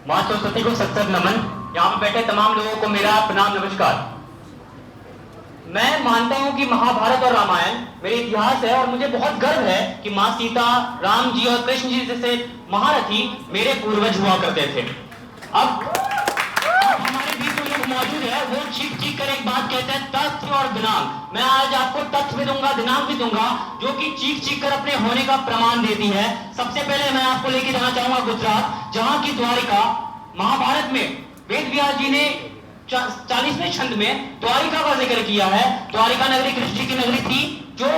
माँ सरस्वती को सत सत नमन। यहाँ पे बैठे तमाम लोगों को मेरा प्रणाम नमस्कार। मैं मानता हूँ कि महाभारत और रामायण मेरे इतिहास है और मुझे बहुत गर्व है कि माँ सीता, राम जी और कृष्ण जी जैसे महारथी मेरे पूर्वज हुआ करते थे। अब हमारे बीच जो लोग मौजूद है वो चीख चीख कर एक बात कहते हैं, तथ्य और दिनांक। मैं आज आपको तथ्य भी दूंगा, दिनांक भी दूंगा, जो कि चीख चीख कर अपने होने का प्रमाण देती है। सबसे पहले मैं आपको लेके जाना चाहूंगा गुजरात, जहां की द्वारिका महाभारत में वेद व्यास जी ने 40वें छंद में द्वारिका का जिक्र किया है। द्वारिका नगरी कृष्ण जी की नगरी थी, जो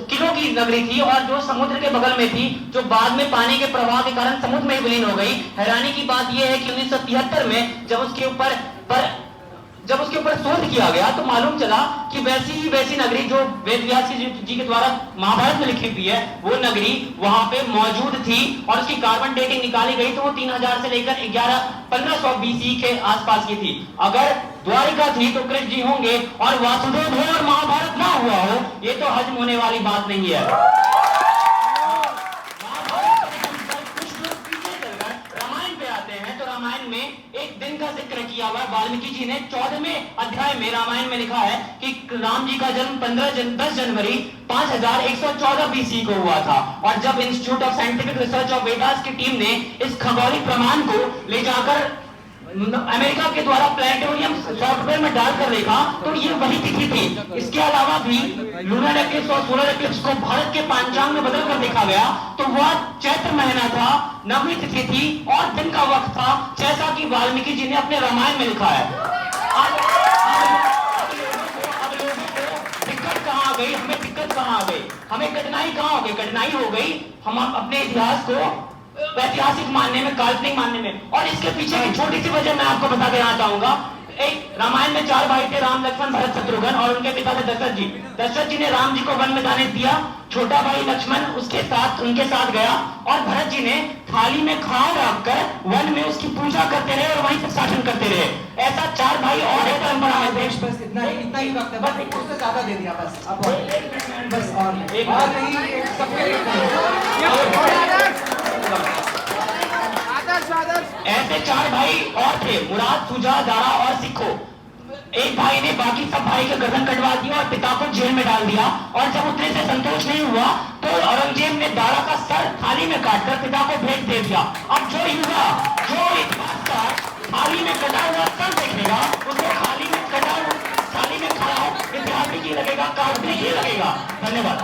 किलों की नगरी थी और जो समुद्र के बगल में थी, जो बाद में पानी के प्रवाह के कारण समुद्र में विलीन हो गई। हैरानी की बात यह है कि 1973 में जब उसके ऊपर शोध किया गया तो मालूम चला कि वैसी नगरी जो वेद व्यास जी के द्वारा महाभारत में लिखी हुई है, वो नगरी वहां पे मौजूद थी और उसकी कार्बन डेटिंग निकाली गई तो वो 3000 से लेकर 1500 बीसी के आसपास की थी। अगर द्वारिका थी तो कृष्ण जी होंगे और वासुदेव हो और महाभारत ना हुआ हो, ये तो हजम होने वाली बात नहीं है। रामायण में एक दिन का जिक्र किया हुआ। वाल्मीकि जी ने 14वें अध्याय में रामायण में लिखा है कि राम जी का जन्म 10 जनवरी 5114 बीसी को हुआ था। और जब institute of scientific research of Vedas की टीम ने इस खगोलिक प्रमाण को ले जाकर अमेरिका के द्वारा प्लैनेटोरियम सॉफ्टवेयर में डालकर देखा तो ये वही तिथि थी। इसके अलावा भी लूनर एक्लिप्स और सोलर एक्लिप्स को भारत के पंचांग में बदल कर देखा गया तो वह चैत्र महीना था, नवमी तिथि थी और दिन का वक्त था, जैसा कि वाल्मीकि जी ने अपने रामायण में लिखा है। अब लोगों को दिक्कत कहाँ आ गई, हमें दिक्कत कहाँ आ गई, हमें कठिनाई कहाँ हो गई? कठिनाई हो गई हम अपने इतिहास को ऐतिहासिक मानने में, काल्पनिक मानने में। और इसके पीछे की छोटी सी वजह मैं आपको बता देना चाहूंगा। एक रामायण में 4 भाई थे, राम, लक्ष्मण, भरत, शत्रुघ्न, और उनके पिता थे दशरथ जी। दशरथ जी ने राम जी को वन में जाने दिया। छोटा भाई लक्ष्मण उनके साथ गया और भरत जी ने थाली में खाना रखकर वन में उसकी पूजा करते रहे और वहीं पर शासन करते रहे। ऐसा 4 भाई और एक परंपरा में देश, बस इतना ही वक्त है, बस उससे ज्यादा दे दिया बस। अब बस और एक बात नहीं, ऐसे 4 भाई और थे, मुराद, सुजा, दारा और सिखो। एक भाई ने बाकी सब भाई का गर्दन कटवा दिया और पिता को जेल में डाल दिया। और जब उतने से संतोष नहीं हुआ तो औरंगजेब ने दारा का सर थाली में काटकर पिता को भेंट दे दिया। अब जो इतिहासकार थाली में कटा हुआ सर देखेगा, उसको थाली में खड़ा इतिहास भी लगेगा, काल्पनिक ही लगेगा। धन्यवाद।